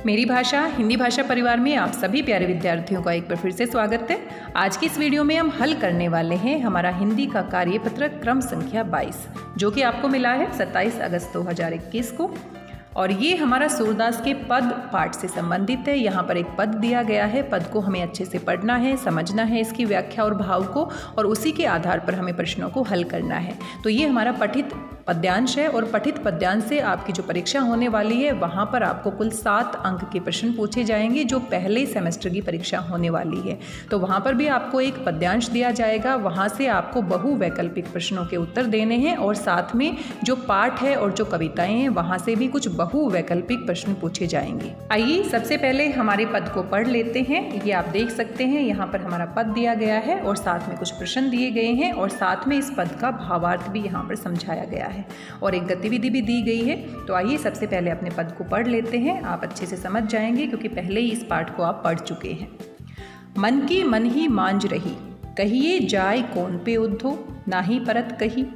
मेरी भाषा हिंदी भाषा परिवार में आप सभी प्यारे विद्यार्थियों का एक बार फिर से स्वागत है। आज की इस वीडियो में हम हल करने वाले हैं हमारा हिंदी का कार्यपत्र क्रम संख्या 22, जो कि आपको मिला है 27 अगस्त 2021 को। और ये हमारा सूरदास के पद पाठ से संबंधित है। यहाँ पर एक पद दिया गया है, पद को हमें अच्छे से पढ़ना है, समझना है इसकी व्याख्या और भाव को, और उसी के आधार पर हमें प्रश्नों को हल करना है। तो ये हमारा पठित पद्यांश है, और पठित पद्यांश से आपकी जो परीक्षा होने वाली है वहाँ पर आपको कुल 7 अंक के प्रश्न पूछे जाएंगे, जो पहले सेमेस्टर की परीक्षा होने वाली है। तो वहाँ पर भी आपको एक पद्यांश दिया जाएगा, वहाँ से आपको बहुवैकल्पिक प्रश्नों के उत्तर देने हैं, और साथ में जो पाठ है और जो कविताएं हैं वहाँ से भी कुछ बहुवैकल्पिक प्रश्न पूछे जाएंगे। आइए सबसे पहले हमारे पद को पढ़ लेते हैं। ये आप देख सकते हैं, यहाँ पर हमारा पद दिया गया है और साथ में कुछ प्रश्न दिए गए हैं, और साथ में इस पद का भावार्थ भी यहाँ पर समझाया गया है और एक गतिविधि भी दी गई है। तो आइए सबसे पहले अपने पद को पढ़ लेते हैं। आप अच्छे से समझ जाएंगे क्योंकि पहले ही इस पाठ को आप पढ़ चुके हैं। मन की मन ही मांझ रही, कहिए जाय कौन पे उद्धो, नाही परत कही।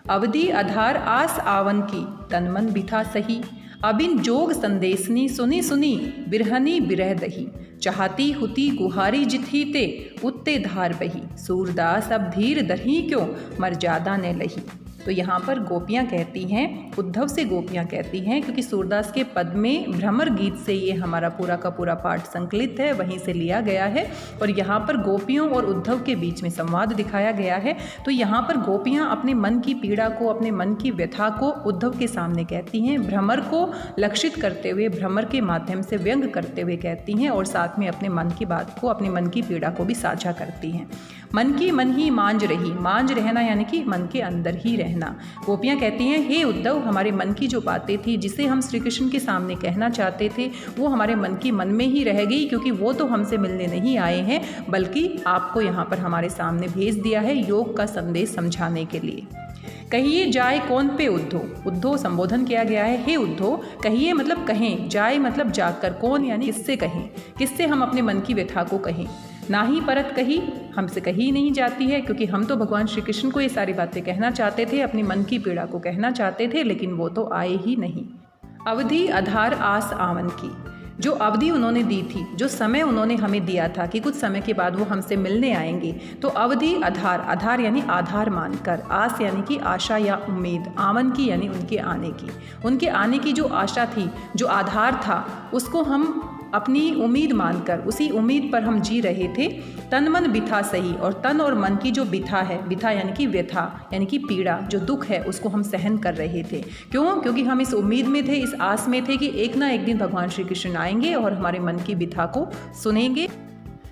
अवधि आधार आस आवन की, तन मन बिथा सही। अबिन जोग संदेशनी सुनी सुनी, बिरहनी बिरह दही। चाहती हुती गुहारी जिथी ते, उत्ते धार बही। सूरदास अब धीर दरही क्यों, मर्यादा ने लही। तो यहाँ पर गोपियाँ कहती हैं, उद्धव से गोपियाँ कहती हैं, क्योंकि सूरदास के पद में भ्रमर गीत से ये हमारा पूरा का पूरा पाठ संकलित है, वहीं से लिया गया है। और यहाँ पर गोपियों और उद्धव के बीच में संवाद दिखाया गया है। तो यहाँ पर गोपियाँ अपने मन की पीड़ा को, अपने मन की व्यथा को उद्धव के सामने कहती हैं, भ्रमर को लक्षित करते हुए, भ्रमर के माध्यम से व्यंग करते हुए कहती हैं, और साथ में अपने मन की बात को, अपने मन की पीड़ा को भी साझा करती हैं। मन की मन ही मांझ रही, मांझ रहना यानी कि मन के अंदर ही रहना। गोपियाँ कहती हैं, हे उद्धव, हमारे मन की जो बातें थी, जिसे हम श्री कृष्ण के सामने कहना चाहते थे, वो हमारे मन की मन में ही रह गई, क्योंकि वो तो हमसे मिलने नहीं आए हैं, बल्कि आपको यहाँ पर हमारे सामने भेज दिया है योग का संदेश समझाने के लिए। कहिए जाय कौन पे उद्धो, उद्धो संबोधन किया गया है, हे उद्धो। कहिए मतलब कहें, जाय मतलब जाकर, कौन यानी किससे कहें, किससे हम अपने मन की व्यथा को कहें। ना ही परत कही, हमसे कही नहीं जाती है, क्योंकि हम तो भगवान श्री कृष्ण को ये सारी बातें कहना चाहते थे, अपनी मन की पीड़ा को कहना चाहते थे, लेकिन वो तो आए ही नहीं। अवधि आधार आस आवन की, जो अवधि उन्होंने दी थी, जो समय उन्होंने हमें दिया था कि कुछ समय के बाद वो हमसे मिलने आएंगे, तो अवधि आधार, आधार यानी आधार मानकर, आस यानी कि आशा या उम्मीद, आवन की यानी उनके आने की, उनके आने की जो आशा थी, जो आधार था, उसको हम अपनी उम्मीद मानकर, उसी उम्मीद पर हम जी रहे थे। तन मन बिथा सही, और तन और मन की जो बिथा है, बिथा यानी कि व्यथा यानी कि पीड़ा, जो दुख है, उसको हम सहन कर रहे थे। क्यों? क्योंकि हम इस उम्मीद में थे, इस आस में थे कि एक ना एक दिन भगवान श्री कृष्ण आएंगे और हमारे मन की बिथा को सुनेंगे,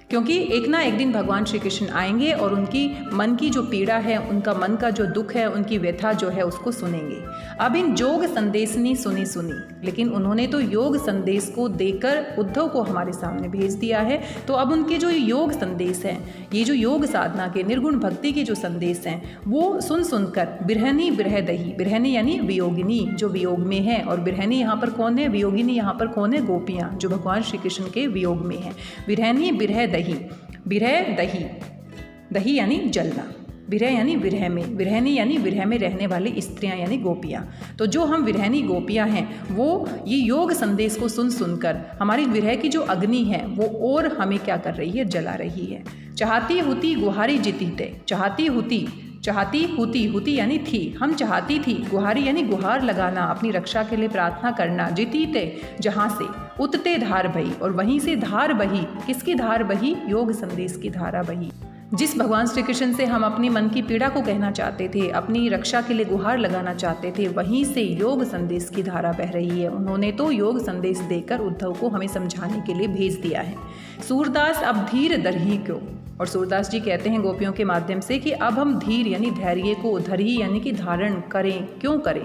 क्योंकि एक ना एक दिन भगवान श्री कृष्ण आएंगे और उनकी मन की जो पीड़ा है, उनका मन का जो दुख है, उनकी व्यथा जो है, उसको सुनेंगे। अब इन योग संदेशनी सुनी सुनी, लेकिन उन्होंने तो योग संदेश को देकर उद्धव को हमारे सामने भेज दिया है। तो अब उनके जो योग संदेश हैं, ये जो योग साधना के, निर्गुण भक्ति के जो संदेश हैं, वो सुन सुनकर बिरहनी बिरह दही, बिरहनी यानी वियोगिनी, जो वियोग में है, और बिरहनी यहाँ पर कौन है, वियोगिनी यहाँ पर कौन है, गोपियाँ, जो भगवान श्री कृष्ण के वियोग में है। बिरहनी बिरह दही, बिरह दही, दही यानी जलना, विरह यानी विरह में, विरहनी यानी विरह में रहने वाली स्त्रियां यानी गोपियां। तो जो हम विरहनी गोपियां हैं, वो ये योग संदेश को सुन सुनकर हमारी विरह की जो अग्नि है, वो और हमें क्या कर रही है, जला रही है। चाहती हुती गुहारी जितीते, चाहती हुती, चाहती हुती, हुती यानी थी, हम चाहती थी, गुहारी यानी गुहार लगाना, अपनी रक्षा के लिए प्रार्थना करना, जितीते जहाँ से, उतते धार बही, और वहीं से धार बही, किसकी धार बही, योग संदेश की धारा बही। जिस भगवान श्री कृष्ण से हम अपनी मन की पीड़ा को कहना चाहते थे, अपनी रक्षा के लिए गुहार लगाना चाहते थे, वहीं से योग संदेश की धारा बह रही है। उन्होंने तो योग संदेश देकर उद्धव को हमें समझाने के लिए भेज दिया है। सूरदास अब धीर दरही क्यों, और सूरदास जी कहते हैं गोपियों के माध्यम से कि अब हम धीर यानी धैर्य को, धरही यानी कि धारण करें, क्यों करें,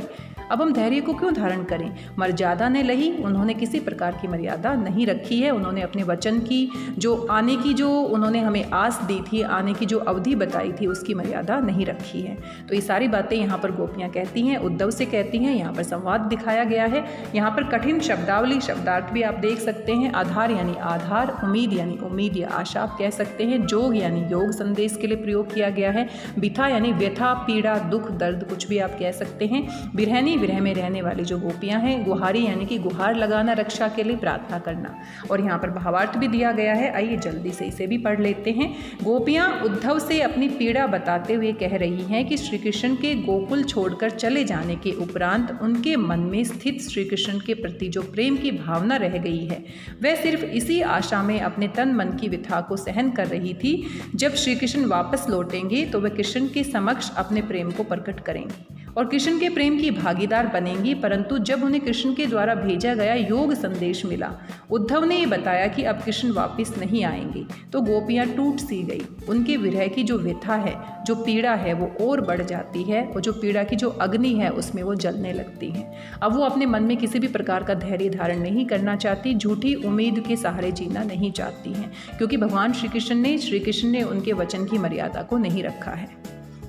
अब हम धैर्य को क्यों धारण करें। मर्यादा ने लही, उन्होंने किसी प्रकार की मर्यादा नहीं रखी है। उन्होंने अपने वचन की जो आने की, जो उन्होंने हमें आस दी थी, आने की जो अवधि बताई थी, उसकी मर्यादा नहीं रखी है। तो ये सारी बातें यहाँ पर गोपियाँ कहती हैं, उद्धव से कहती हैं। यहाँ पर संवाद दिखाया गया है। यहाँ पर कठिन शब्दावली, शब्दार्थ भी आप देख सकते हैं। आधार यानी आधार, उम्मीद यानी उम्मीद या आशा आप कह सकते हैं। जोग यानी योग संदेश के लिए प्रयोग किया गया है। बिथा यानी व्यथा, पीड़ा, दुख, दर्द, कुछ भी आप कह सकते हैं। बिरहनी ही विरह में रहने वाली जो गोपियाँ हैं, गुहारी यानी कि गुहार लगाना रक्षा के लिए प्रार्थना करना। और यहाँ पर भावार्थ भी दिया गया है, आइए जल्दी से इसे भी पढ़ लेते हैं। गोपियाँ उद्धव से अपनी पीड़ा बताते हुए कह रही हैं कि श्री कृष्ण के गोकुल छोड़कर चले जाने के उपरांत उनके मन में स्थित श्री कृष्ण के प्रति जो प्रेम की भावना रह गई है, वह सिर्फ इसी आशा में अपने तन मन की व्यथा को सहन कर रही थी, जब श्री कृष्ण वापस लौटेंगे तो वह कृष्ण के समक्ष अपने प्रेम को प्रकट करेंगी और कृष्ण के प्रेम की भागीदार बनेंगी। परंतु जब उन्हें कृष्ण के द्वारा भेजा गया योग संदेश मिला, उद्धव ने ये बताया कि अब कृष्ण वापस नहीं आएंगे, तो गोपियाँ टूट सी गई। उनके विरह की जो व्यथा है, जो पीड़ा है, वो और बढ़ जाती है और जो पीड़ा की जो अग्नि है उसमें वो जलने लगती हैं। अब वो अपने मन में किसी भी प्रकार का धैर्य धारण नहीं करना चाहती, झूठी उम्मीद के सहारे जीना नहीं चाहती हैं, क्योंकि भगवान श्री कृष्ण ने उनके वचन की मर्यादा को नहीं रखा है।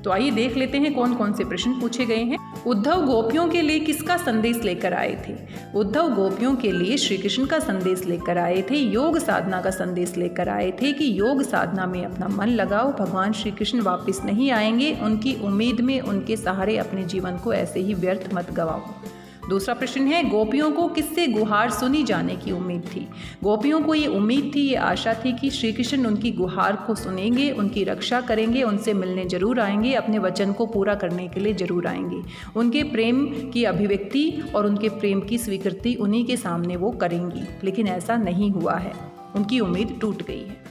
तो आइए देख लेते हैं कौन कौन से प्रश्न पूछे गए हैं। उद्धव गोपियों के लिए किसका संदेश लेकर आए थे? उद्धव गोपियों के लिए श्री कृष्ण का संदेश लेकर आए थे, योग साधना का संदेश लेकर आए थे कि योग साधना में अपना मन लगाओ, भगवान श्री कृष्ण वापस नहीं आएंगे, उनकी उम्मीद में उनके सहारे अपने जीवन को ऐसे ही व्यर्थ मत गवाओ। दूसरा प्रश्न है, गोपियों को किससे गुहार सुनी जाने की उम्मीद थी? गोपियों को ये उम्मीद थी, ये आशा थी कि श्री कृष्ण उनकी गुहार को सुनेंगे, उनकी रक्षा करेंगे, उनसे मिलने जरूर आएंगे, अपने वचन को पूरा करने के लिए जरूर आएंगे। उनके प्रेम की अभिव्यक्ति और उनके प्रेम की स्वीकृति उन्हीं के सामने वो करेंगी, लेकिन ऐसा नहीं हुआ है, उनकी उम्मीद टूट गई है।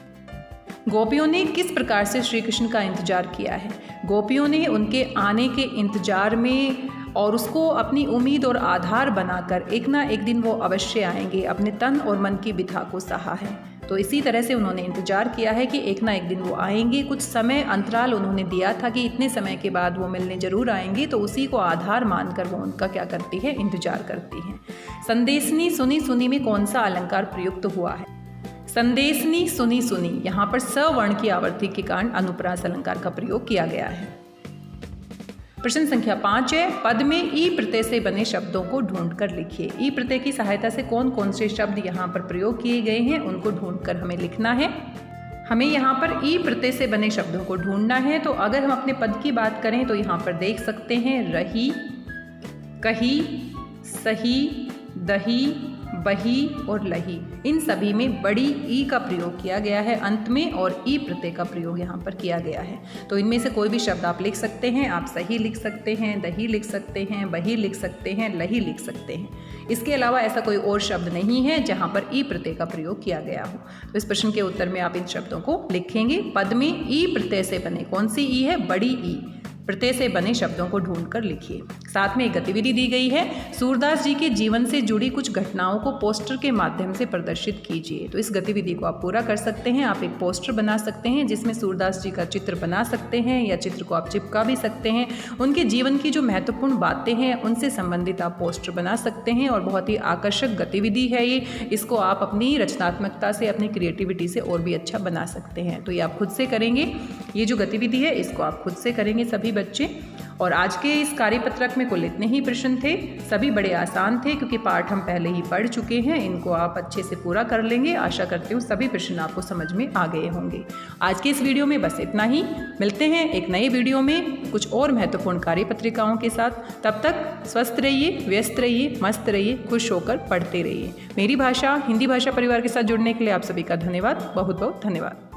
गोपियों ने किस प्रकार से श्री कृष्ण का इंतजार किया है? गोपियों ने उनके आने के इंतजार में और उसको अपनी उम्मीद और आधार बनाकर एक ना एक दिन वो अवश्य आएंगे, अपने तन और मन की व्यथा को सहा है। तो इसी तरह से उन्होंने इंतजार किया है कि एक ना एक दिन वो आएंगे। कुछ समय अंतराल उन्होंने दिया था कि इतने समय के बाद वो मिलने जरूर आएंगे, तो उसी को आधार मानकर वो उनका क्या करती है, इंतजार करती हैं। संदेशनी सुनी सुनी में कौन सा अलंकार प्रयुक्त हुआ है? संदेशनी सुनी सुनी, यहाँ पर सवर्ण की आवर्ती के कारण अनुप्रास अलंकार का प्रयोग किया गया है। प्रश्न संख्या 5 है, पद में ई प्रत्यय से बने शब्दों को ढूंढकर लिखिए। ई प्रत्यय की सहायता से कौन कौन से शब्द यहाँ पर प्रयोग किए गए हैं उनको ढूंढकर हमें लिखना है। हमें यहाँ पर ई प्रत्यय से बने शब्दों को ढूंढना है। तो अगर हम अपने पद की बात करें तो यहाँ पर देख सकते हैं रही, कही, सही, दही, बही और लही, इन सभी में बड़ी ई का प्रयोग किया गया है अंत में, और ई प्रत्यय का प्रयोग यहाँ पर किया गया है। तो इनमें से कोई भी शब्द आप लिख सकते हैं। आप सही लिख सकते हैं, दही लिख सकते हैं, बही लिख सकते हैं, लही लिख सकते हैं। इसके अलावा ऐसा कोई और शब्द नहीं है जहाँ पर ई प्रत्यय का प्रयोग किया गया हो। तो इस प्रश्न के उत्तर में आप इन शब्दों को लिखेंगे। पद में ई प्रत्यय से बने, कौन सी ई है? बड़ी ई प्रत्यय से बने शब्दों को ढूंढकर लिखिए। साथ में एक गतिविधि दी गई है, सूरदास जी के जीवन से जुड़ी कुछ घटनाओं को पोस्टर के माध्यम से प्रदर्शित कीजिए। तो इस गतिविधि को आप पूरा कर सकते हैं। आप एक पोस्टर बना सकते हैं जिसमें सूरदास जी का चित्र बना सकते हैं, या चित्र को आप चिपका भी सकते हैं। उनके जीवन की जो महत्वपूर्ण बातें हैं उनसे संबंधित आप पोस्टर बना सकते हैं, और बहुत ही आकर्षक गतिविधि है ये। इसको आप अपनी रचनात्मकता से, अपनी क्रिएटिविटी से और भी अच्छा बना सकते हैं। तो ये आप खुद से करेंगे। ये जो गतिविधि है इसको आप खुद से करेंगे सभी बच्चे। और आज के इस कार्यपत्रक में कुल इतने ही प्रश्न थे। सभी बड़े आसान थे क्योंकि पाठ हम पहले ही पढ़ चुके हैं। इनको आप अच्छे से पूरा कर लेंगे। आशा करती हूँ सभी प्रश्न आपको समझ में आ गए होंगे। आज के इस वीडियो में बस इतना ही। मिलते हैं एक नए वीडियो में कुछ और महत्वपूर्ण कार्यपत्रिकाओं के साथ। तब तक स्वस्थ रहिए, व्यस्त रहिए, मस्त रहिए, खुश होकर पढ़ते रहिए। मेरी भाषा हिंदी भाषा परिवार के साथ जुड़ने के लिए आप सभी का धन्यवाद, बहुत बहुत धन्यवाद।